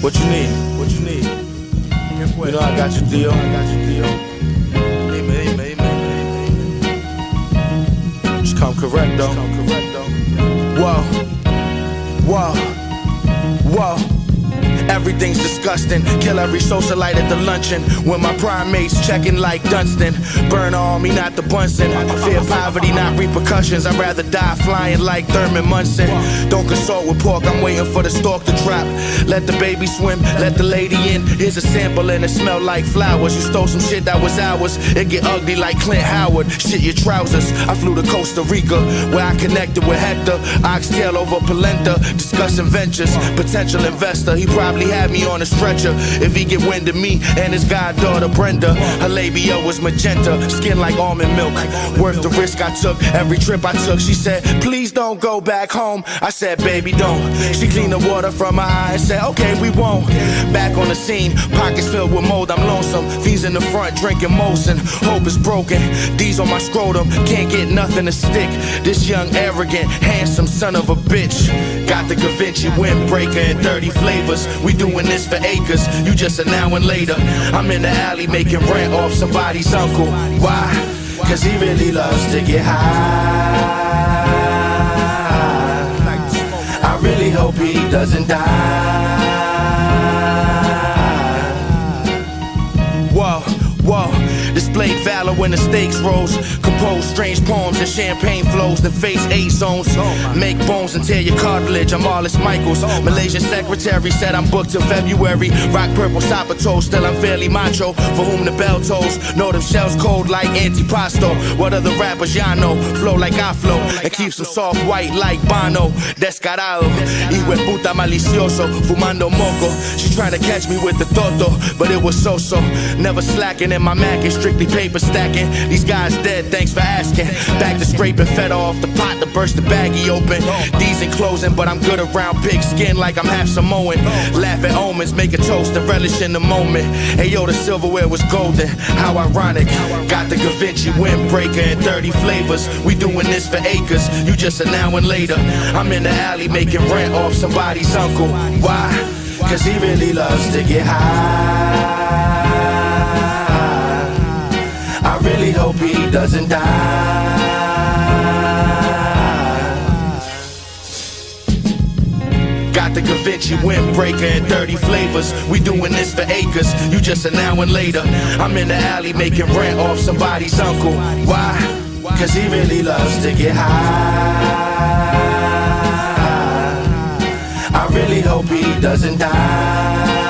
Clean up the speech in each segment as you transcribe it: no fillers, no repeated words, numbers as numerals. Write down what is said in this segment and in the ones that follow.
What you need? What you need? You know I got your deal. Just come correct though. Whoa. Everything's disgusting. Kill every socialite at the luncheon. When my primates checking like Dunstan. Burn all me, not the Bunsen. Fear poverty, not repercussions. I'd rather die flying like Thurman Munson. Don't consult with pork, I'm waiting for the stork to drop. Let the baby swim, let the lady in. Here's a sample and it smell like flowers. You stole some shit that was ours. It get ugly like Clint Howard. Shit your trousers. I flew to Costa Rica, where I connected with Hector. Oxtail over polenta, discussing ventures. Potential investor, he probably had me on a stretcher if he get wind of me and his goddaughter Brenda. Her labia was magenta, skin like almond milk. Worth the risk I took, every trip I took. She said, please don't go back home. I said, baby, don't. She cleaned the water from her eye and said, okay, we won't. Back on the scene, pockets filled with mold, I'm lonesome. Fees in the front, drinking Molson. Hope is broken, D's on my scrotum. Can't get nothing to stick. This young, arrogant, handsome son of a bitch got the Da Vinci windbreaker in 30 flavors. We doing this for acres, you just a now and later. I'm in the alley making rent off somebody's uncle. Why? Cause he really loves to get high. I really hope he doesn't die. Whoa, displayed valor when the stakes rose. Composed strange poems and champagne flows that face 8 zones. Make bones and tear your cartilage, I'm Arliss Michaels. Malaysian secretary said I'm booked till February. Rock purple stopper toe, still I'm fairly macho. For whom the bell tolls, know them shells cold like antipasto. What other rappers y'all know, flow like I flow. And keeps them soft white like Bono. Descarado, hijo de puta malicioso, fumando moco. She trying to catch me with the toto, but it was so-so. Never slacking in my Mac is strictly paper stacking. These guys dead, thanks for asking. Back to scraping feta off the pot to burst the baggie open. D's in closing, but I'm good around pig skin like I'm half Samoan. Laugh at omens, make a toast and relish in the moment. Hey yo, the silverware was golden, how ironic. Got the Da Vinci windbreaker in 30 flavors. We doing this for acres, you just a now and later. I'm in the alley making rent off somebody's uncle. Why? Cause he really loves to get high. I really hope he doesn't die. Got the Da Vinci windbreaker in 30 flavors. We doing this for acres, you just a now and later. I'm in the alley making rent off somebody's uncle. Why? Cause he really loves to get high. I really hope he doesn't die.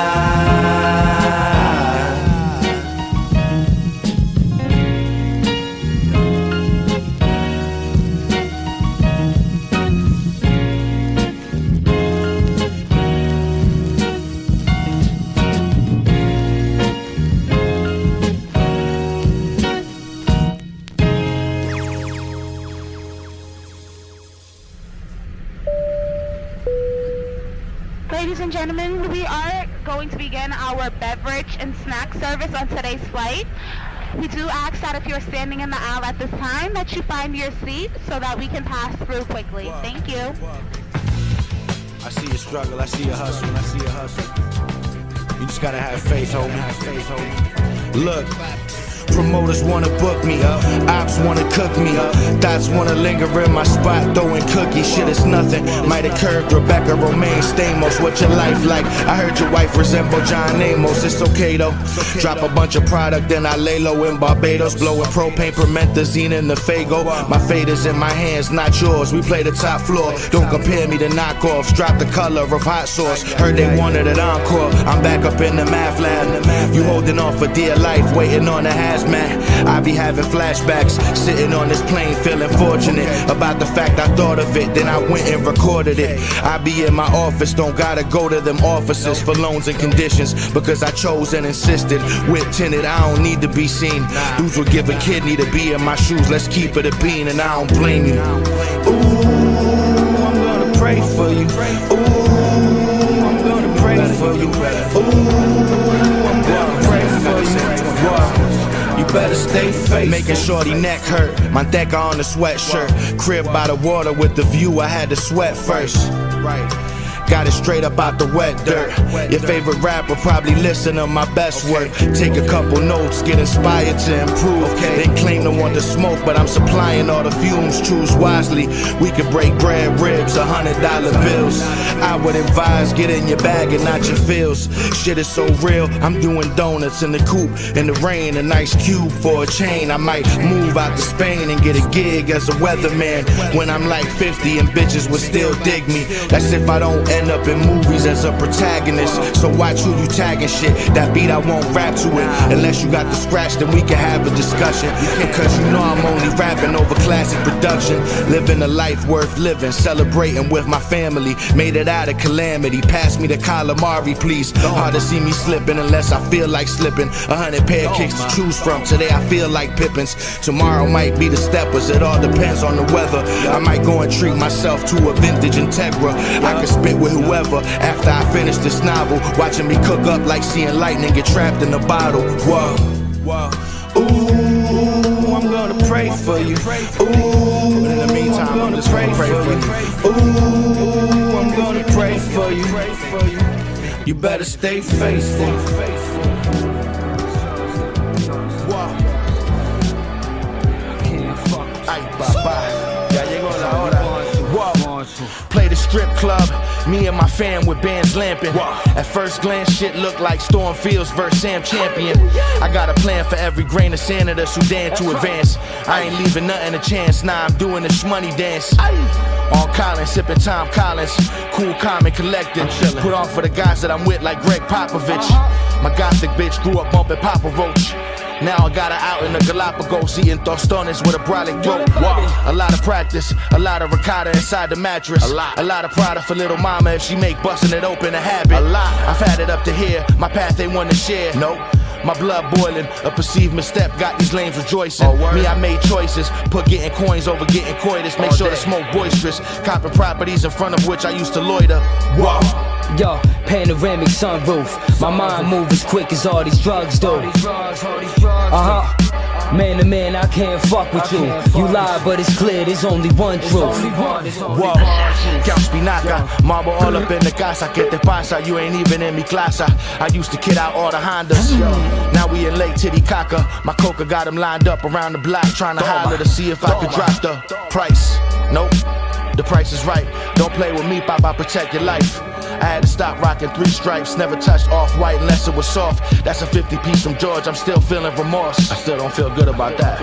Ladies and gentlemen, we are going to begin our beverage and snack service on today's flight. We do ask that if you're standing in the aisle at this time that you find your seat so that we can pass through quickly. Thank you. I see your struggle, I see your hustle, You just gotta have faith, homie. Look. Promoters wanna book me, ops wanna cook me, thoughts wanna linger in my spot, throwing cookies, shit is nothing. Might have curved Rebecca Romaine Stamos, what your life like? I heard your wife resemble John Amos, it's okay though. Drop a bunch of product, then I lay low in Barbados, blowing propane, promethazine in the Fago. My fate is in my hands, not yours, we play the top floor. Don't compare me to knockoffs, drop the color of hot sauce. Heard they wanted an encore, I'm back up in the math lab. You holding on for dear life, waiting on the hazmat. I be having flashbacks, sitting on this plane feeling fortunate about the fact I thought of it, then I went and recorded it. I be in my office, don't gotta go to them offices for loans and conditions, because I chose and insisted. Whip tinted, I don't need to be seen. Dudes would give a kidney to be in my shoes, let's keep it a bean and I don't blame you. Ooh, I'm gonna pray for you. Ooh, I'm gonna pray for you. Ooh, I'm gonna pray for you. You better stay faithful. Making shorty neck hurt, my decker on the sweatshirt. Crib by the water with the view, I had to sweat first. Got it straight up out the wet dirt. Your favorite rapper probably listen to my best work. Take a couple notes, get inspired to improve. They claim to want the smoke, but I'm supplying all the fumes. Choose wisely, we could break bread, ribs, $100 bills. I would advise, get in your bag and not your feels. Shit is so real, I'm doing donuts in the coupe. In the rain, a nice cube for a chain. I might move out to Spain and get a gig as a weatherman when I'm like 50 and bitches would still dig me. That's if I don't end up in movies as a protagonist. So watch who you tagging shit. That beat I won't rap to it unless you got the scratch, then we can have a discussion. Because you know I'm only rapping over classic production. Living a life worth living, celebrating with my family. Made it out of calamity. Pass me the calamari, please. Hard to see me slipping unless I feel like slipping. 100 pair of kicks to choose from. Today I feel like Pippins. Tomorrow might be the steppers. It all depends on the weather. I might go and treat myself to a vintage Integra. I can spit with whoever after I finish this novel. Watching me cook up like seeing lightning get trapped in a bottle. Whoa, whoa. Ooh, I'm gonna pray for you. Ooh, but in the meantime, I'm just gonna pray for you. Ooh, I'm gonna pray for you. You better stay faithful. Whoa. Ay, papá, ya llegó la hora. Whoa. Play the strip club, me and my fam with bands lamping. At first glance, shit looked like Storm Fields versus Sam Champion. I got a plan for every grain of sand of the Sudan to advance. I ain't leaving nothing a chance, nah, I'm doing the shmoney dance. On Collins, sipping Tom Collins, cool, calm, and collected. Put on for the guys that I'm with like Greg Popovich. My gothic bitch grew up bumping Papa Roach. Now I got her out in the Galapagos, eating tostones with a brolic throat. A lot of practice, a lot of ricotta inside the mattress. A lot of pride for little mama if she make busting it open a habit. I've had it up to here, my path ain't one to share. Nope. My blood boiling, a perceived misstep got these lanes rejoicing. Me, I made choices, put getting coins over getting coitus. Make sure the smoke boisterous, copping properties in front of which I used to loiter. Whoa. Yo, panoramic sunroof. My mind move as quick as all these drugs do. Man to man, I can't fuck with you. You lie, but it's clear there's only one truth. Whoa, couch spinaca, marble all up in the casa. ¿Qué te pasa? You ain't even in mi clasa. I used to kid out all the Hondas. Now we in Lake Titicaca. My coca got them lined up around the block, trying to holler to see if I could drop the price. Nope, the price is right. Don't play with me, Pop, I protect your life. I had to stop rocking 3 stripes, never touched off-white unless it was soft. That's a 50 piece from George, I'm still feeling remorse. I still don't feel good about that.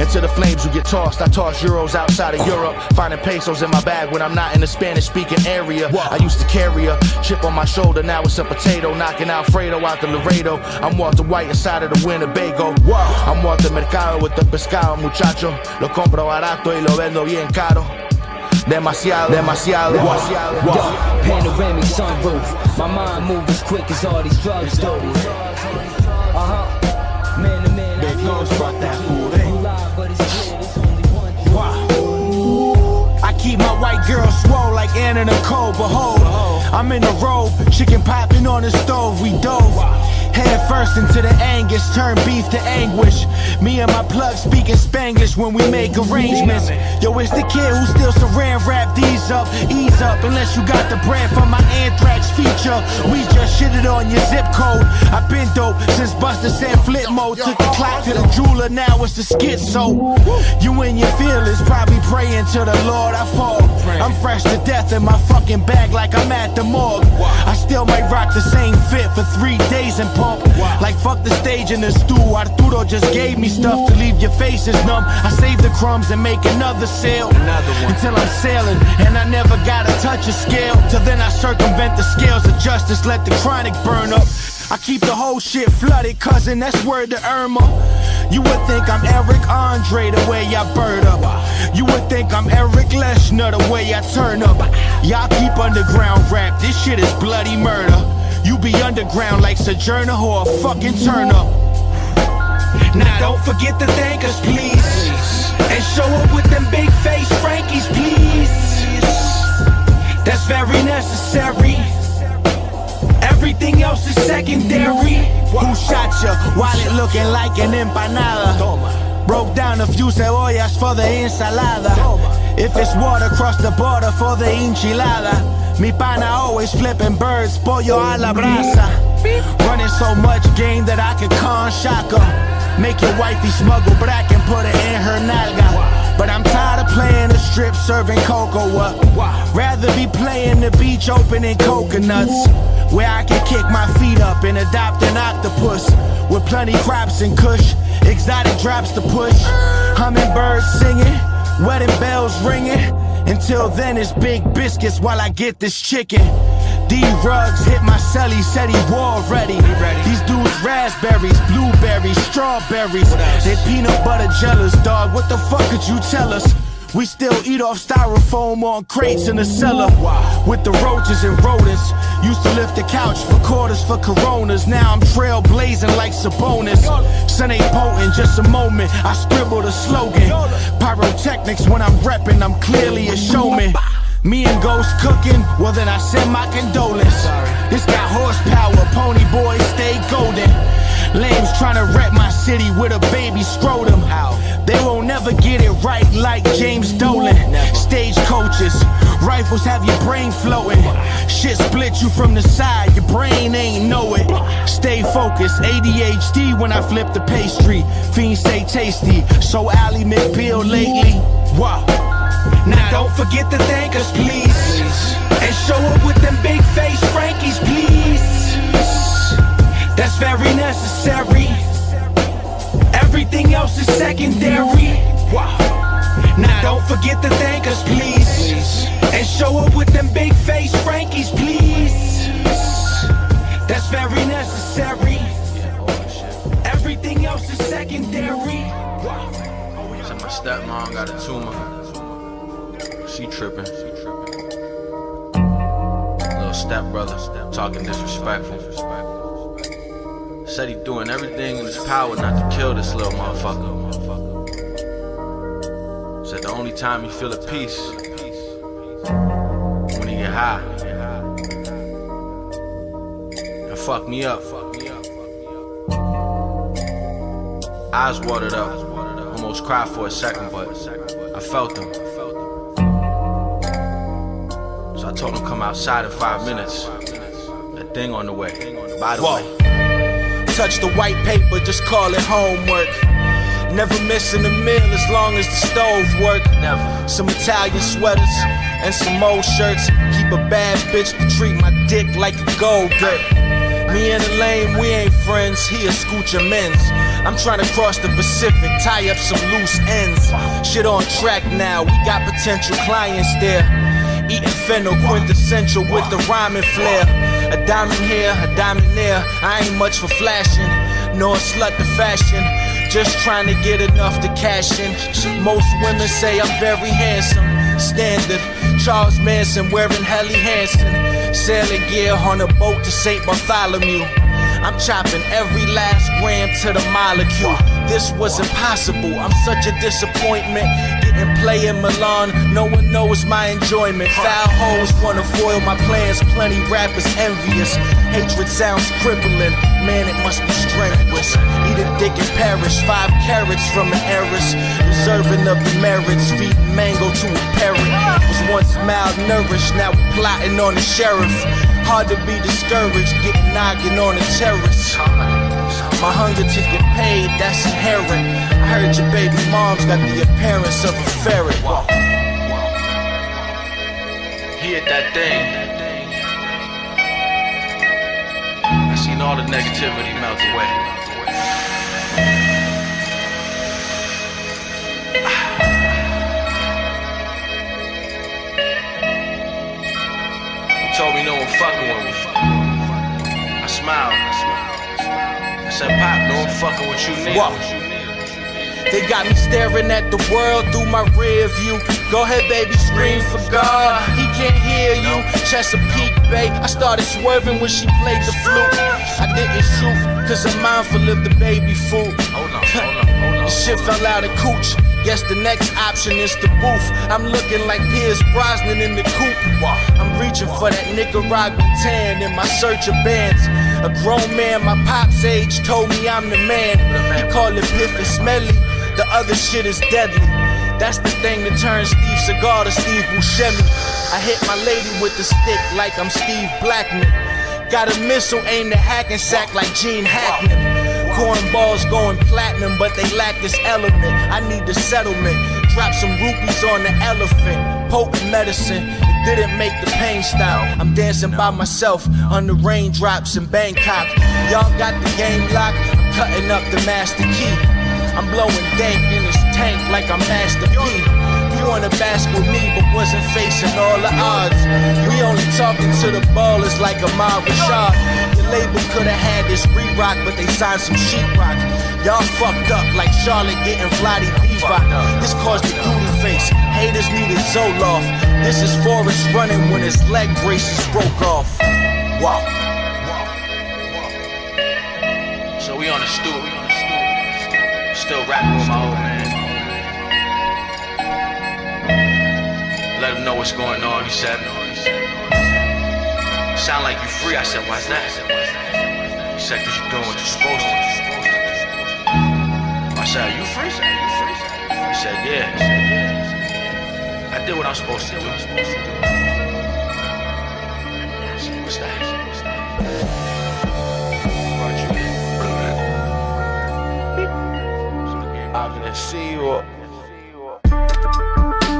Into the flames you get tossed. I toss euros outside of Europe, finding pesos in my bag when I'm not in the Spanish-speaking area. I used to carry a chip on my shoulder, now it's a potato, knocking Alfredo out the Laredo. I'm Walter White inside of the Winnebago. I'm Walter Mercado with the pescado, muchacho. Lo compro barato y lo vendo bien caro. Demasiado, demasiado. Panoramic sunroof. My mind move as quick as all these drugs do. Man to man, I can't fuck with you. You lie, but it's clear there's only one truth. I keep my white girl swole like Anna Nicole. Behold, I'm in a robe, chicken popping on the stove. We dove head first into the Angus, turn beef to anguish. Me and my plug speaking Spanglish when we make arrangements. Yo, it's the kid who still saran wrap these up. Ease up unless you got the brand from my Anthrax feature. We just shitted on your zip code. I've been dope since Buster said flip mode. Took the clock to the jeweler, now it's the schizo. You and your feelings probably praying to the Lord I fall. I'm fresh to death in my fucking bag like I'm at the morgue. I still might rock the same fit for 3 days and pump. Like fuck the stage in the stew. Arturo just gave me stuff to leave your faces numb. I save the crumbs and make another sale until I'm sailing and I never gotta touch a scale. Till then I circumvent the scales of justice, let the chronic burn up. I keep the whole shit flooded, cousin, that's word to Irma. You would think I'm Eric Andre the way I bird up. You would think I'm Eric Leshner the way I turn up. Y'all keep underground rap, this shit is bloody murder. You be underground like Sojourner or a fucking turn up. Now don't forget to thank us, please. And show up with them big face Frankies, please. That's very necessary. Everything Everything else is secondary. Who shot ya? Wallet looking like an empanada. Broke down a few cebollas for the ensalada. If it's water, cross the border for the enchilada. Mi pana always flipping birds, pollo a la brasa. Running so much game that I could con shaka. Make your wifey smuggle black and put it in her nalga. But I'm tired of playing the strip, serving cocoa up. Rather be playing the beach, opening coconuts, where I can kick my feet up and adopt an octopus. With plenty crops and kush, exotic drops to push. Hummingbirds singing, wedding bells ringing. Until then it's big biscuits while I get this chicken. D-Rugs hit my celly, said he war ready. These dudes raspberries, blueberries, strawberries. They peanut butter jealous, dog, what the fuck could you tell us? We still eat off styrofoam on crates in the cellar. With the roaches and rodents. Used to lift the couch for quarters for Coronas. Now I'm trailblazing like Sabonis. Sun ain't potent, just a moment. I scribbled a slogan. Pyrotechnics when I'm repping, I'm clearly a showman. Me and Ghost cooking, well then I send my condolence. This got horsepower, pony boys stay golden. Lames tryna rep my city with a baby scrotum. They won't never get it right like James Dolan. Stagecoaches, rifles have your brain floating. Shit split you from the side, your brain ain't know it. Stay focused, ADHD when I flip the pastry. Fiends say tasty, so Ally McBeal lately. Wow. Now don't forget to thank us, please. And show up with them big face Frankies, please. That's very necessary. Everything else is secondary. Now don't forget to thank us, please. And show up with them big face Frankies, please. That's very necessary. Everything else is secondary. So my stepmom got a tumor. She tripping. Little stepbrother talking disrespectful. Said he doing everything in his power not to kill this little motherfucker. Said the only time he feel at peace when he get high. That fucked me up. Eyes watered up. Almost cried for a second, but I felt him. So I told him come outside in 5 minutes. That thing on the way. By the way. Touch the white paper, just call it homework. Never missing a meal as long as the stove work. Never. Some Italian sweaters and some old shirts. Keep a bad bitch to treat my dick like a gold dirt. Me and the lame, we ain't friends, he a scooch men's. I'm trying to cross the Pacific, tie up some loose ends. Shit on track now, we got potential clients there. Eating fennel, quintessential with the rhyming flair. A diamond here, a diamond there. I ain't much for flashing, nor a slut to fashion. Just trying to get enough to cash in. Most women say I'm very handsome. Standard, Charles Manson wearing Helly Hansen. Sailing gear on a boat to St. Bartholomew. I'm chopping every last gram to the molecule. This was impossible, I'm such a disappointment. Getting play in Milan, no one knows my enjoyment. Foul hoes wanna foil my plans, plenty rappers envious. Hatred sounds crippling, man it must be strenuous. Eat a dick and perish, 5 carats from an heiress. Deserving of the merits, feeding mango to a parrot. Was once malnourished, now we plotting on the sheriff. Hard to be discouraged, getting knocking on the terrace. My hunger to get paid, that's inherent. I heard your baby mom's got the appearance of a ferret. He hit that thing. I seen all the negativity melt away. He told me no one fucking with me. I smiled. I said, Pop, no one fucking with you neither. They got me staring at the world through my rear view. Go ahead, baby, scream for God. He can't hear you. Chesapeake Bay. I started swerving when she played the flute. I didn't shoot, cause I'm mindful of the baby food. Hold on. The shit fell out of cooch. Guess the next option is the booth. I'm looking like Pierce Brosnan in the coupe. I'm reaching for that Nicaraguan tan in my search of bands. A grown man my pop's age told me I'm the man. Call it Piff and Smelly, the other shit is deadly. That's the thing that turns Steve Seagal to Steve Buscemi. I hit my lady with the stick like I'm Steve Blackman. Got a missile aimed at Hackensack like Gene Hackman. Cornballs going platinum, but they lack this element. I need the settlement. Drop some rupees on the elephant. Potent medicine, it didn't make the pain stop. I'm dancing by myself under raindrops in Bangkok. Y'all got the game locked, I'm cutting up the master key. I'm blowing dank in this tank like I'm Master P. You wanna bask with me, but wasn't facing all the odds. We only talking to the ballers like Ahmad Rashad. Your label could've had this re-rock, but they signed some sheetrock. Y'all fucked up like Charlotte getting Vladi Divac. This caused the doodle face. Haters needed Zoloft. This is Forrest running when his leg braces broke off. Wow. So we on the stool. Still rapping with my old man. Let him know what's going on, he said. Sound like you free. I said, why's that? He said, cause you're doing what you're supposed to. I said, are you free? He said, yeah. I did what I'm supposed to do. What's that? Agresivo.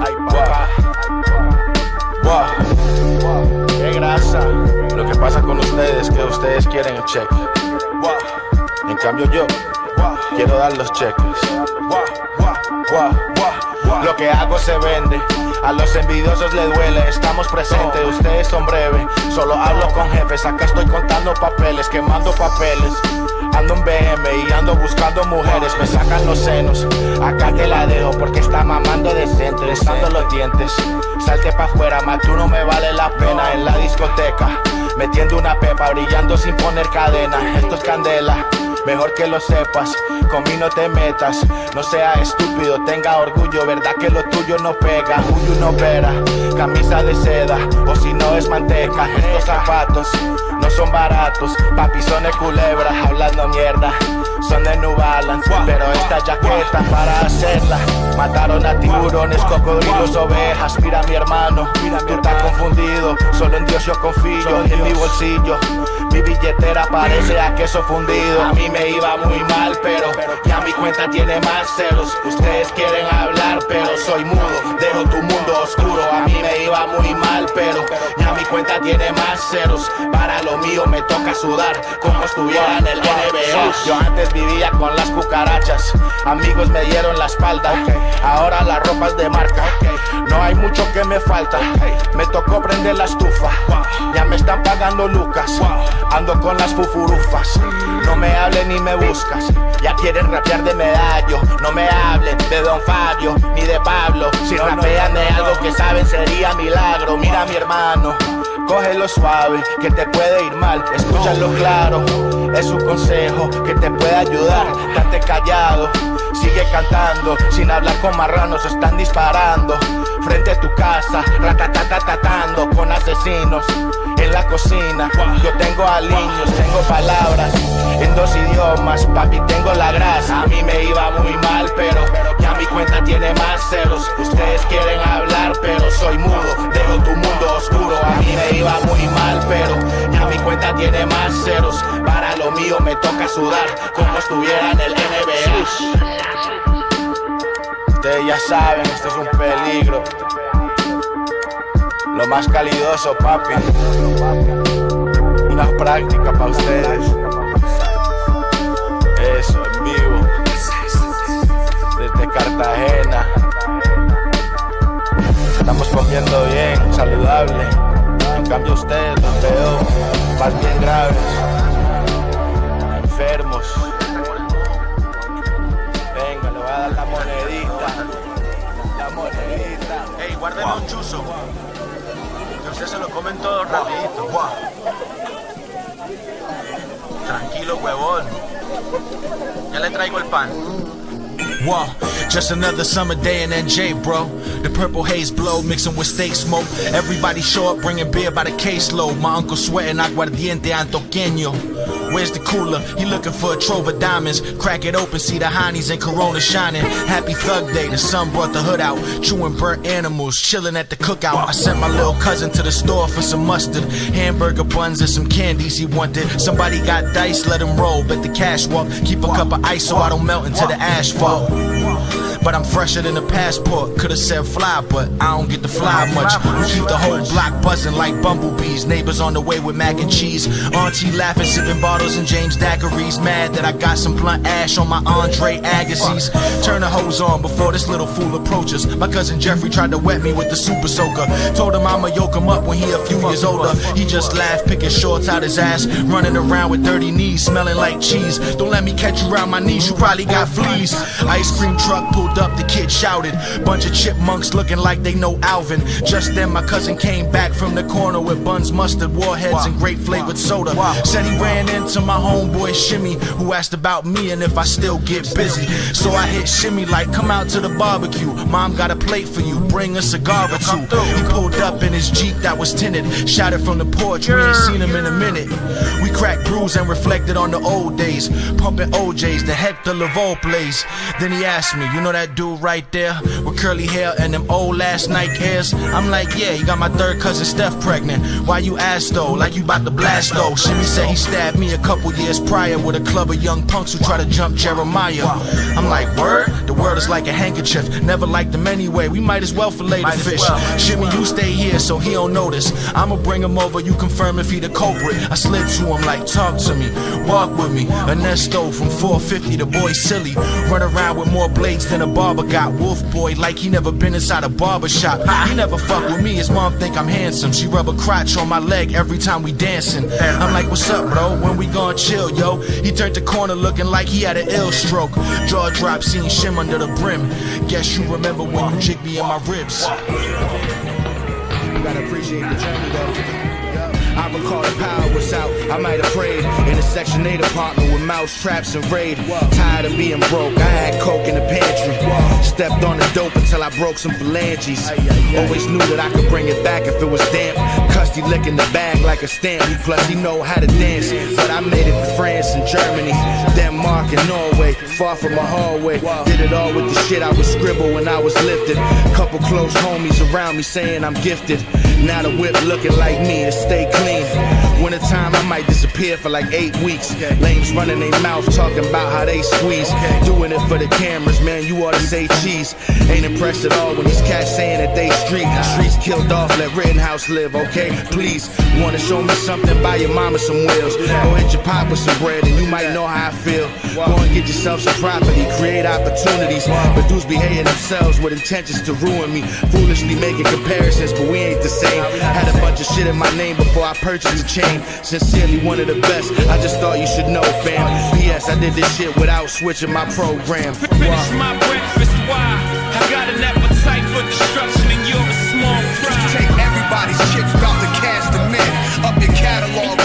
Ay, papá. Wow. Qué grasa. Lo que pasa con ustedes es que ustedes quieren el cheque. Wow. En cambio yo quiero dar los cheques. Wow. Lo que hago se vende. A los envidiosos les duele, estamos presentes, ustedes son breves. Solo hablo con jefes, acá estoy contando papeles, quemando papeles. Ando en BM y ando buscando mujeres, me sacan los senos. Acá te la dejo porque está mamando decente, besando los dientes. Salte pa' afuera, ma, tú no me vale la pena. En la discoteca, metiendo una pepa, brillando sin poner cadena. Esto es candela, mejor que lo sepas, con mí no te metas. No sea estúpido, tenga orgullo, verdad que lo tuyo no pega. Huyo no opera, camisa de seda, o si no es manteca. Estos zapatos no son baratos, papi son de culebra, hablando mierda. Son de New Balance, pero esta chaqueta para hacerla. Mataron a tiburones, cocodrilos, ovejas. Mira mi hermano, tú estás confundido. Solo en Dios yo confío, en mi bolsillo mi billetera parece a queso fundido. A mí me iba muy mal, pero ya mi cuenta tiene más ceros. Ustedes quieren hablar, pero soy mudo. Dejo tu mundo oscuro. A mí me iba muy mal, pero ya mi cuenta tiene más ceros. Para lo mío me toca sudar como estuviera en el NBA. Yo antes vivía con las cucarachas, amigos me dieron la espalda. Ahora la ropa es de marca, no hay mucho que me falta. Me tocó prender la estufa, ya me están pagando lucas. Ando con las fufurufas, no me hablen ni me buscas. Ya quieren rapear de Medallo, no me hablen de Don Fabio ni de Pablo. Si rapean de algo que saben sería milagro. Mira mi hermano, cógelo suave, que te puede ir mal, escúchalo claro. Es un consejo que te puede ayudar. Date callado, sigue cantando. Sin hablar con marranos están disparando frente a tu casa, ratatatatando con asesinos en la cocina. Yo tengo aliños, tengo palabras en 2 idiomas, papi tengo la grasa. A mí me iba muy mal, pero ya mi cuenta tiene más ceros. Ustedes quieren hablar, pero soy mudo. Dejo tu mundo oscuro. A mí me iba muy mal, pero ya mi cuenta tiene más ceros. Para lo mío me toca sudar como estuviera en el NBA. Ustedes ya saben, esto es un peligro. Lo más calidoso, papi. Una práctica para ustedes. Eso, en vivo. Desde Cartagena. Estamos comiendo bien, saludable. En cambio ustedes los veo más bien graves, enfermos. Venga, le voy a dar la monedita. La monedita. Ey, guárdeme un chuzo. Que ustedes se lo comen todo rapidito. Tranquilo, huevón. Ya le traigo el pan. Whoa, just another summer day in NJ, bro. The purple haze blow, mixing with steak smoke. Everybody show up, bringing beer by the caseload. My uncle sweating aguardiente antioqueño. Where's the cooler? He looking for a trove of diamonds. Crack it open, see the honeys and Corona shining. Happy Thug Day, the sun brought the hood out. Chewing burnt animals, chilling at the cookout. I sent my little cousin to the store for some mustard, hamburger buns and some candies he wanted. Somebody got dice, let him roll, bet the cash walk. Keep a cup of ice so I don't melt into the asphalt. But I'm fresher than a passport. Could've said fly, but I don't get to fly much. We keep the whole block buzzing like bumblebees. Neighbors on the way with mac and cheese. Auntie laughing, sipping bottles and James daiquiris. Mad that I got some blunt ash on my Andre Agassiz. Turn the hose on before this little fool approaches. My cousin Jeffrey tried to wet me with the super soaker. Told him I'ma yoke him up when he a few years older. He just laughed, picking shorts out his ass. Running around with dirty knees, smelling like cheese. Don't let me catch you around my knees, you probably got fleas. Ice cream truck pulled up, the kid shouted. Bunch of chipmunks looking like they know Alvin. Just then my cousin came back from the corner with buns, mustard, warheads, and grape flavored soda. Said he ran into my homeboy Shimmy, who asked about me and if I still get busy. So I hit Shimmy like, come out to the barbecue. Mom got a plate for you, bring a cigar or two. He pulled up in his Jeep that was tinted. Shouted from the porch, we ain't seen him in a minute. We cracked brews and reflected on the old days. Pumping OJs, the Hector Lavoe plays. Then he asked me, you know that dude right there with curly hair and them old last night hairs? I'm like, yeah, he got my third cousin Steph pregnant. Why you ask though, like you about to blast though? Shimmy said he stabbed me a couple years prior with a club of young punks who try to jump Jeremiah. I'm like, word? The world is like a handkerchief. Never liked them anyway, we might as well fillet the fish. Shimmy, you stay here so he don't notice. I'ma bring him over, you confirm if he the culprit. I slid to him like, talk to me, walk with me. Ernesto from 450, the boy silly. Run around with more blades than a barber got. Wolf boy like he never been inside a barber shop. He never fuck with me, his mom think I'm handsome. She rub a crotch on my leg every time we dancing. I'm like, what's up bro, when we gon' chill yo? He turned the corner looking like he had an ill stroke. Jaw drop, seen shim under the brim. Guess you remember when you jigged me in my ribs. You gotta appreciate the journey though. I recall the power was out, I might have prayed in a Section 8 apartment with mouse traps and raid. Tired of being broke, I had coke in the pantry. Stepped on the dope until I broke some phalanges. Always knew that I could bring it back if it was damp. Custy licking the bag like a stamp. Plus he know how to dance. But I made it to France and Germany, Denmark and Norway. Far from a hallway. Did it all with the shit I would scribble when I was lifted. Couple close homies around me saying I'm gifted. Now the whip looking like me to stay clean. Wintertime I might disappear for like 8 weeks. Lames running their mouth talking about how they squeeze. Doing it for the cameras, man, you ought to say cheese. Ain't impressed at all when these cats saying that they street. Streets killed off, let Rittenhouse live, okay? Please, wanna show me something, buy your mama some wheels. Go hit your pop with some bread and you might know how I feel. Go and get yourself some property, create opportunities. But dudes behaving themselves with intentions to ruin me. Foolishly making comparisons, but we ain't the same. Had a bunch of shit in my name before I purchased a chain. Sincerely one of the best, I just thought you should know, fam. P.S. I did this shit without switching my program. Finish my breakfast, why? I got an appetite for destruction and you're a small fry. Take everybody's chicks, about to cast them in. Up your catalog.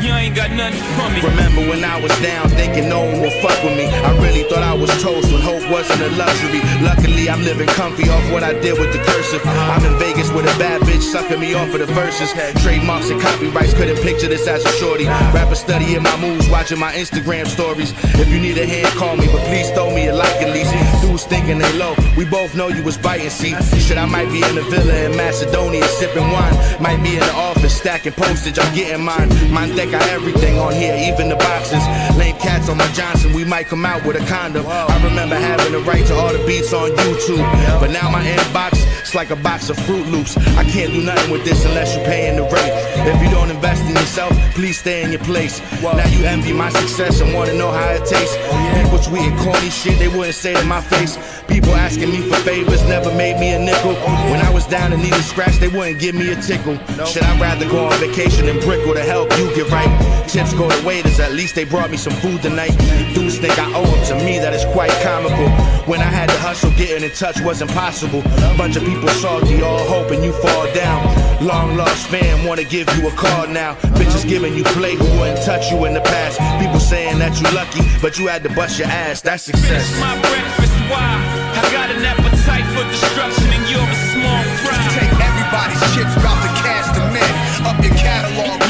You ain't got nothing for me. Remember when I was down thinking no one would fuck with me. I really thought I was toast when hope wasn't a luxury. Luckily I'm living comfy off what I did with the cursive. I'm in Vegas with a bad bitch sucking me off of the verses. Trademarks and copyrights couldn't picture this as a shorty. Rapper studying my moves, watching my Instagram stories. If you need a hand, call me, but please throw me a like at least. Dudes thinking they low, we both know you was biting, see. Shit, I might be in the villa in Macedonia sipping wine. Might be in the office stacking postage, I'm getting mine. Mine think I everything on here, even the boxes. Lame cats on my Johnson, we might come out with a condom. I remember having the right to all the beats on YouTube. But now my inbox, it's like a box of Fruit Loops. I can't do nothing with this unless you're paying the rate. If you don't invest in yourself, please stay in your place. Now you envy my success and wanna know how it tastes. People tweeting corny shit they wouldn't say to my face. People asking me for favors, never made me a nickel. When I was down and needed scratch, they wouldn't give me a tickle. Should I rather go on vacation and brickle to help you get right? Tips go to waiters, at least they brought me some food tonight. Dudes think I owe them, to me that is quite comical. When I had to hustle, getting in touch wasn't possible. Bunch of people salty, all hoping you fall down. Long lost fam wanna give you a call now. Bitches giving you play who wouldn't touch you in the past. People saying that you lucky, but you had to bust your ass, that's success. Finish my breakfast, why I got an appetite for destruction and you're a small fry. Take everybody's chips, about to cash the net. Up your catalog.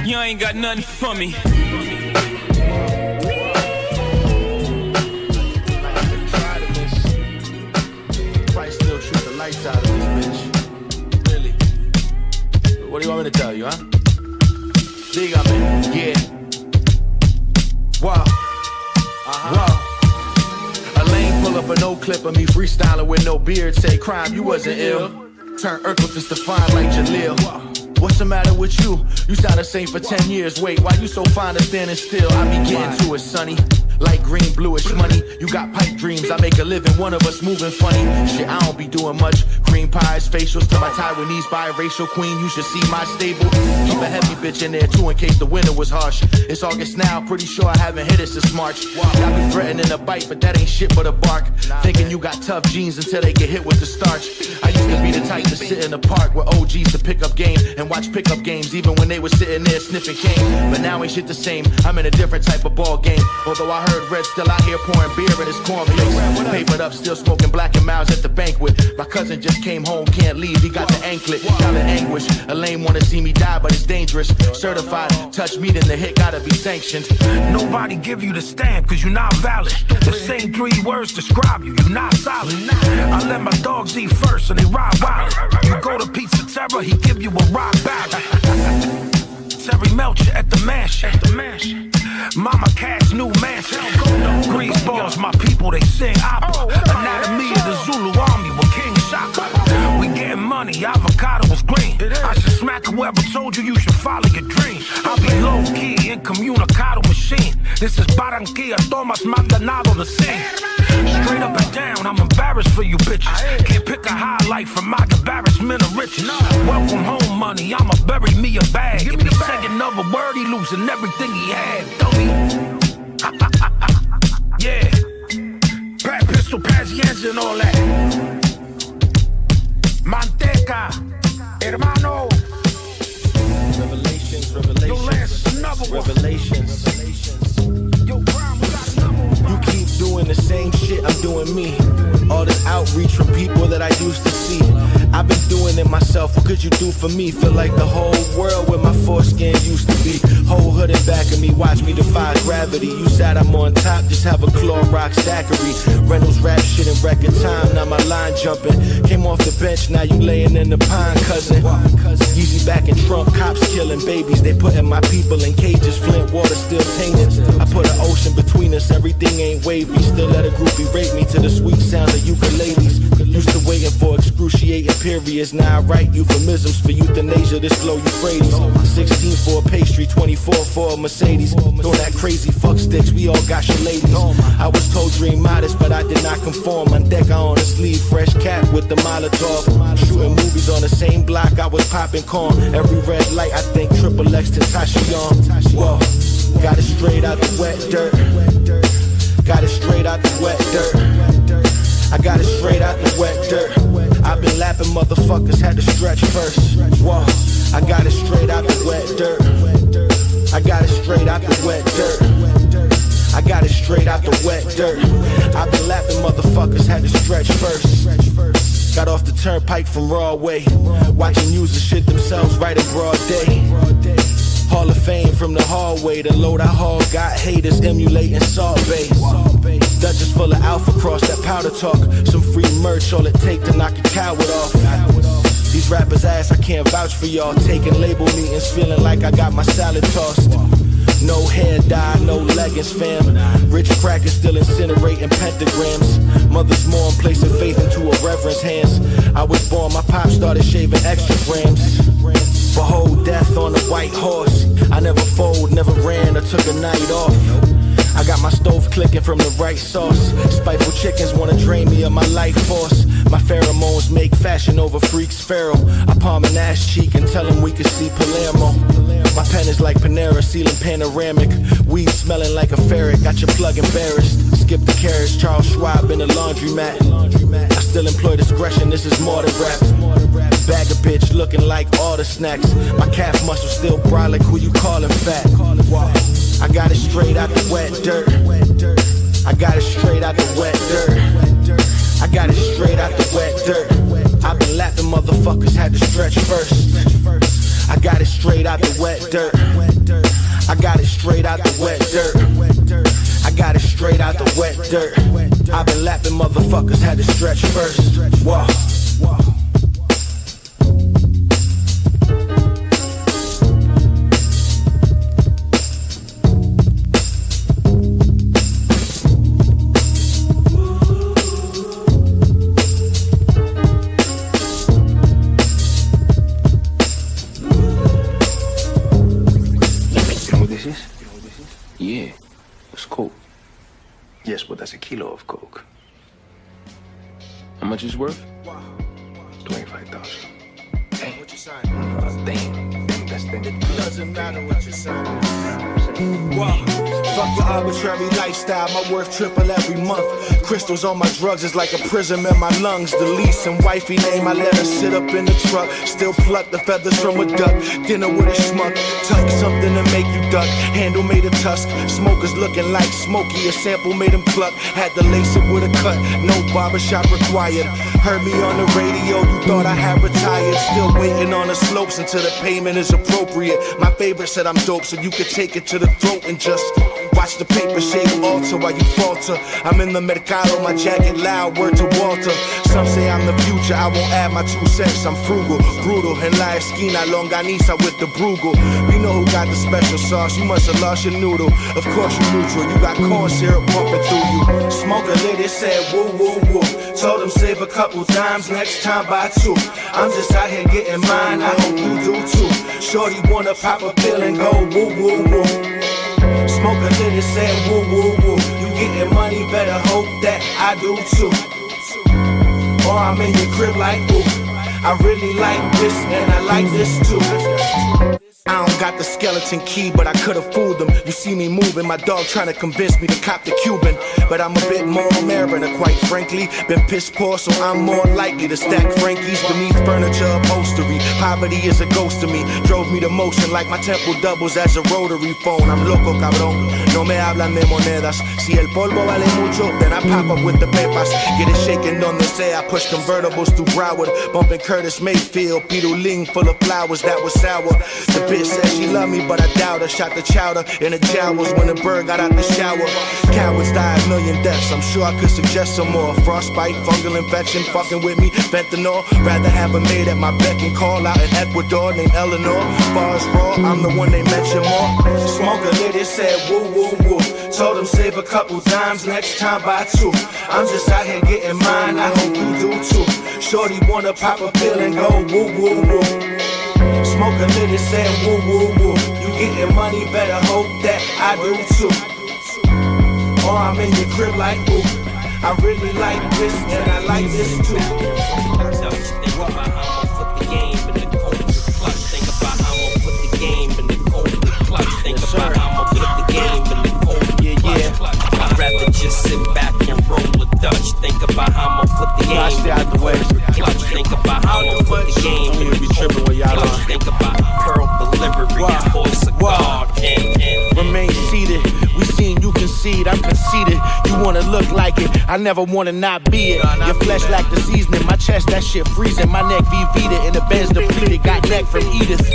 You ain't got nothing for me. Probably still shoot the lights out of this bitch. Really? What do you want me to tell you, huh? Dígame, yeah. Wow. Wow. A lane pull up a no clip of me freestyling with no beard. Say, crime, you wasn't ill. Turn Urkel to Stefan like Jaleel. What's the matter with you? You sound the same for 10 years. Wait, why you so fond of standing still? I be getting to it, sonny. Like green, bluish money. You got pipe dreams. I make a living, one of us moving funny. Shit, I don't be doing much. Cream pies, facials to my Taiwanese biracial queen. You should see my stable. Keep a heavy bitch in there too in case the winter was harsh. It's August now, pretty sure I haven't hit it since March. Y'all be threatening a bite, but that ain't shit but a bark. Thinking you got tough jeans until they get hit with the starch. I used to be the type to sit in the park with OGs to pick up game and watch pickup games even when they were sitting there sniffing cane. But now ain't shit the same. I'm in a different type of ball game. Although I heard Red still out here pouring beer in his cornflakes. Papered up, still smoking Black and Miles at the banquet. My cousin just came home, can't leave, he got the anklet. Y'all in anguish, a lame wanna see me die, but it's dangerous. Certified, touch me then the hit gotta be sanctioned. Nobody give you the stamp cause you're not valid. The same 3 words describe you, you're not solid. I let my dogs eat first and they ride wild. You go to Pizza Terror, he give you a rock ballad. Terry Melcher at the mash. Mama Cash, new mansion. Grease balls, my people, they sing opera. Anatomy of the Zulu army with King Shaka. We getting money, avocado was green. I should smack whoever told you should follow your dream. I'll be low key, incommunicado machine. This is Barranquilla, Thomas Maldonado the scene. Straight up and down, I'm embarrassed for you bitches. Can't pick a highlight from my embarrassment of riches. Welcome home money, I'ma bury me a bag. If he say another word, he losing everything he had. Yeah, Pat pistol, Pazienza and all that. Manteca, hermano. Revelations, Yo, Lance, another one. revelations. Yo, Brown, we got another one. You keep doing the same shit, I'm doing me. All this outreach from people that I used to see. I've been doing it myself, what could you do for me? Feel like the whole world where my foreskin used to be. Whole hood in back of me, watch me defy gravity. You said I'm on top, just have a claw rock stackery. Reynolds rap shit in record time, now my line jumping. Came off the bench, now you laying in the pine, cousin. Easy back in Trump, cops killing babies. They putting my people in cages, Flint water still tainted. I put an ocean between us, everything ain't wavy. Still let a groupie rape me to the sweet sound of ukuleles. Used to waiting for excruciating periods. Now I write euphemisms for euthanasia, this flow Euphrates. 16 for a pastry, 24 for a Mercedes. Throw that crazy fuck sticks, we all got your ladies. I was told dream modest, but I did not conform. On deck I on a sleeve, fresh cap with the Molotov. Shooting movies on the same block, I was popping corn. Every red light, I think Triple X to Tashion. Whoa, got it straight out the wet dirt. Got it straight out the wet dirt. I got it straight out the wet dirt. I've been lapping motherfuckers, had to stretch first. Whoa, I got it straight out the wet dirt. I got it straight out the wet dirt. I got it straight out the wet dirt. I've been lapping motherfuckers, had to stretch first. Got off the turnpike from Broadway, watching users shit themselves right in broad day. Hall of Fame from the hallway. The load I haul got haters emulating Salt Bay. Dutchess full of alpha cross, that powder talk. Some free merch, all it take to knock a coward off. These rappers ass, I can't vouch for y'all. Taking label meetings, feeling like I got my salad tossed. No hair dye, no leggings, fam. Rich crackers still incinerating pentagrams. Mothers mourn, placing faith into a reverend's hands. I was born, my pop started shaving extra grams. Behold death on a white horse. I never fold, never ran or took a night off. I got my stove clicking from the right sauce. Spiteful chickens wanna drain me of my life force. My pheromones make fashion over freaks feral. I palm an ass cheek and tell him we could see Palermo. My pen is like Panera, ceiling panoramic. Weed smelling like a ferret, got your plug embarrassed. Skip the carriage, Charles Schwab in a laundromat. I still employ discretion, this is more than rap. Bag a bitch looking like all the snacks. My calf muscle still brolic, who you callin' fat? I got it straight out the wet dirt. I got it straight out the wet dirt. got it straight out the wet dirt. I've been lapping motherfuckers, had to stretch first. I got it straight out the wet dirt. I got it straight out the wet dirt. I got it straight out the wet dirt. I've been lapping motherfuckers, had to stretch first. Whoa. Yeah, it's coke. Yes, but that's a kilo of coke. How much is worth? 25,000. Damn. What you sign? Damn. That's the Doesn't matter what you sign. Wow. Fuck your arbitrary lifestyle, my worth triple every month. Crystals on my drugs is like a prism in my lungs. The lease and wifey name, I let her sit up in the truck. Still pluck the feathers from a duck. Dinner with a schmuck. Tuck something to make you duck. Handle made of tusk. Smokers looking like Smokey. A sample made him cluck. Had to lace it with a cut. No barbershop required. Heard me on the radio, you thought I had retired. Still waiting on the slopes until the payment is appropriate. My favorite said I'm dope, so you could take it to the throat and just watch the paper shade alter while you falter. I'm in the mercado, my jacket loud, word to Walter. Some say I'm the future, I won't add my 2 cents. I'm frugal, brutal, en la esquina, longaniza with the Brugal. You know who got the special sauce, you must have lost your noodle. Of course you neutral, you got corn syrup pumping through you. Smoke a lady said woo woo woo. Told him save a couple dimes, next time buy 2. I'm just out here getting mine, I hope you do too. Shorty wanna pop a pill and go woo woo woo. Smoke a little, say woo woo woo. You getting money, better hope that I do too. Or I'm in your crib like ooh. I really like this and I like this too. I don't got the skeleton key, but I could've fooled them. You see me moving, my dog trying to convince me to cop the Cuban. But I'm a bit more American, quite frankly. Been piss poor, so I'm more likely to stack Frankies beneath furniture upholstery. Poverty is a ghost to me, drove me to motion like my temple doubles as a rotary phone. I'm loco, cabrón, no me hablan de monedas. Si el polvo vale mucho, then I pop up with the pepas. Get it shaking donde sea, I push convertibles through Broward. Bumping Curtis Mayfield, Pirulín full of flowers that was sour. The bitch said she loved me, but I doubt her. Shot the chowder in the jowls when the bird got out the shower. Cowards die a million deaths, I'm sure I could suggest some more. Frostbite, fungal infection, fucking with me, fentanyl. Rather have a maid at my beck and call out in Ecuador named Eleanor. Far as raw, I'm the one they mention more. Smoke a lady said woo woo woo. Told him save a couple dimes, next time buy 2. I'm just out here getting mine, I hope you do too. Shorty wanna pop a pill and go woo woo woo. Smoke a little, say woo woo woo. You getting money, better hope that I do too. Or I'm in your crib like ooh. I really like this and I like this too. Think about how I'ma put the game in the cold clutch. Think about how I'ma put the game in the cold clutch. Think about how I'ma put the game in the cold clutch. I'd rather just sit back and roll a Dutch. Think about how I'ma put the game in the cold clutch. Think about how I'ma put the game in the cold clutch. Think about pearl delivery for a cigar. Remain seated, we seen you concede, I'm conceited. You wanna look like it, I never wanna not be it. Your flesh lack the seasoning, my chest that shit freezing. My neck V-Vita and the Benz depleted. Got neck from Edith.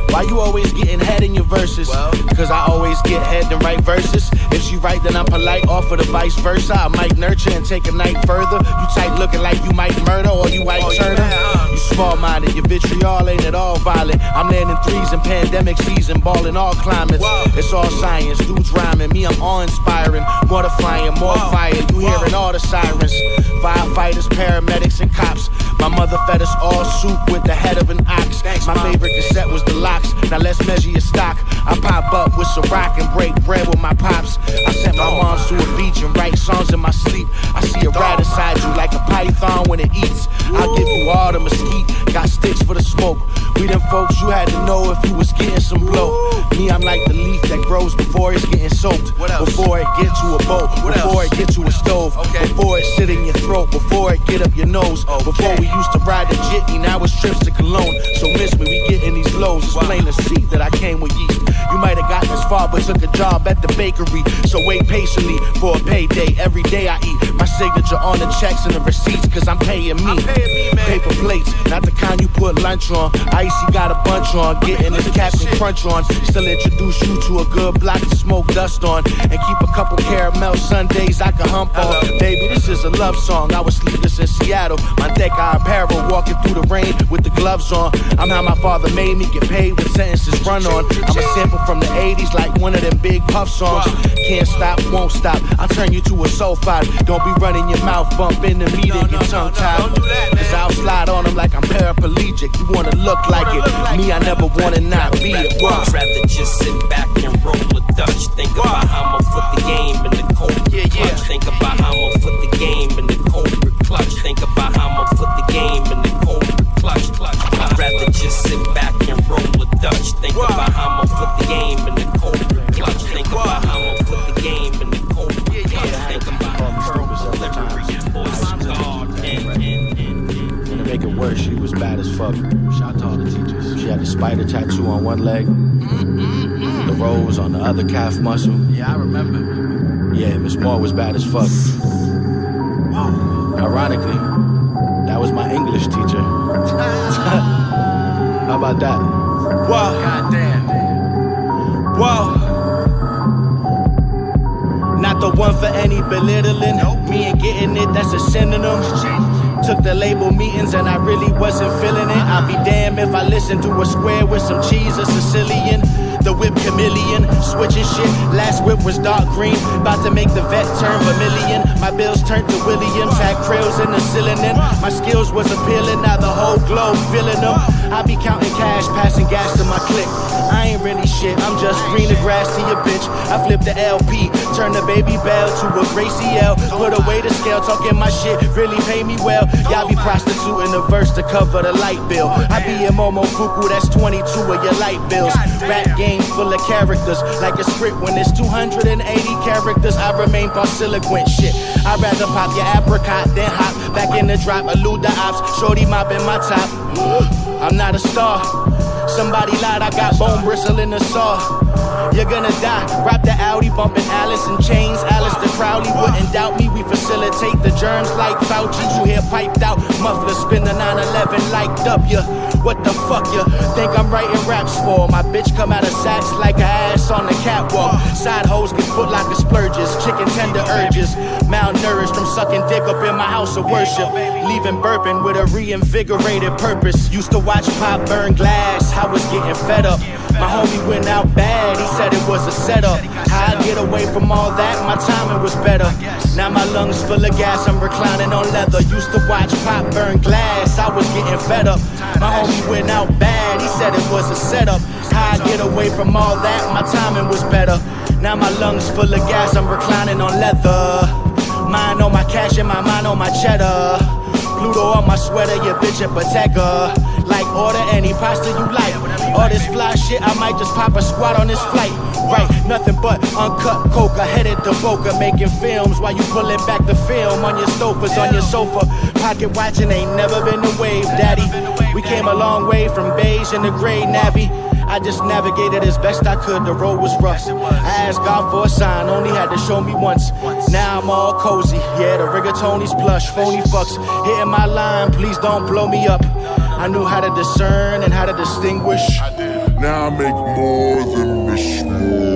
Why you always getting head in your verses? Cause I always get head in right verses. If she right then I'm polite, offer the vice versa. I might nurture and take a night further. You tight looking like you might murder or you might Turner. You small-minded, your vitriol ain't at all violent. I'm landing threes in pandemic season, balling all climates. It's all science, dudes rhyming, me I'm awe-inspiring. Water flying, more fire, you hearing all the sirens. Firefighters, paramedics, and cops. My mother fed us all soup with the head of an ox. My favorite cassette was the Locks. Now let's measure your stock. I pop up with some rock and break bread with my pops. I sent my moms to a beach and write songs in my sleep. I see it right inside you like a python when it eats. I'll give you all the mesquite. Got sticks for the smoke. We them folks you had to know if you was getting some blow. Me, I'm like the leaf that grows before it's getting soaked. Before it get to a boat, before it get to a stove, before it sit in your throat, before it get up your nose. Before we used to ride the jitney, now it's trips to Cologne. So miss me, we getting these lows. It's plain to see that I came with yeast. You might have gotten this far, but took a job at the bakery. So wait patiently for a payday. Every day I eat my signature on the checks and the receipts, cause I'm paying me. Paper plates, not the kind you put lunch on. Icy got a bunch on, getting this Captain Crunch on. Still introduce you to a good block to smoke dust on, and keep a couple caramel sundaes I can hump on. Baby, this is a love song. I was sleepless in Seattle. My deck eye apparel, walking through the rain with the gloves on. I'm how my father made me get paid with sentences run on. I'm a sample from the 80s like one of them Big Puff songs. Can't stop, won't stop. I'll turn you to a sulfide. Don't be running your mouth, bump into me, then get tongue tied. Cause I'll slide on them like I'm paraplegic. You wanna look like it. Me, I never wanna not be it. I'd rather just sit back and roll a Dutch. Think about how I'ma put the game in the cold clutch. Think about how I'ma put the game in the cold clutch. Think about how I'ma put the game in the cold clutch. I'd rather just sit back and roll a Dutch. Think about how I'ma put the game in the cold clutch. Think about how I'ma put the game in the cold clutch. Think about verbal delivery, voice guard, And to make it worse, she was bad as fuck. Shout out to all the teachers. She had the spider tattoo on one leg, the rose on the other calf muscle. Yeah, I remember. Yeah, Miss Moore was bad as fuck. Ironically, that was my English teacher. How about that? Whoa. Goddamn. Whoa. Not the one for any belittling. Me ain't getting it, that's a synonym. Took the label meetings and I really wasn't feeling it. I'll be damned if I listen to a square with some cheese or Sicilian. The whip chameleon, switching shit. Last whip was dark green, about to make the vet turn vermilion. My bills turned to Williams, had krills in the cylinder. My skills was appealing, now the whole globe feeling them. I be counting cash, passing gas to my clique. I ain't really shit, I'm just greener grass to your bitch. I flip the LP, turn the Baby Bell to a Gracie L. Put away the scale, talking my shit, really pay me well. Y'all be prostituting the verse to cover the light bill. I be in Momofuku, that's 22 of your light bills. Rap game full of characters, like a script when it's 280 characters. I remain parsiloquent shit. I'd rather pop your apricot than hop back in the drop, elude the ops. Shorty mopping my top. I'm not a star. Somebody lied, I got bone bristle in the saw. You're gonna die. Rap the Audi, bumping Alice in Chains. Alistair Crowley wouldn't doubt me. We facilitate the germs like Fauci. You hear piped out muffler, spin the 911 like W. What the fuck you think I'm writing raps for? My bitch come out of sacks like a ass on the catwalk. Side hoes get foot like a splurges. Chicken tender urges. Malnourished from sucking dick up in my house of worship. Leaving burping with a reinvigorated purpose. Used to watch Pop burn glass. I was getting fed up. My homie went out bad. He said it was a setup. How I get away from all that? My timing was better. Now my lungs full of gas. I'm reclining on leather. Used to watch Pop burn glass. I was getting fed up. My homie went out bad. He said it was a setup. How I get away from all that? My timing was better. Now my lungs full of gas. I'm reclining on leather. Mind on my cash and my mind on my cheddar. Pluto on my sweater, your bitch a Bottega. Like order any pasta you like. All this fly shit, I might just pop a squat on this flight. Right, nothing but uncut coca, headed to Boca, making films while you pulling back the film on your sofas, on your sofa. Pocket watching ain't never been the wave, daddy. We came a long way from beige and the gray navy. I just navigated as best I could, the road was rough. I asked God for a sign, only had to show me once. Now I'm all cozy, yeah, the rigatoni's plush. Phony fucks, hitting my line, please don't blow me up. I knew how to discern and how to distinguish. Now I make more than this.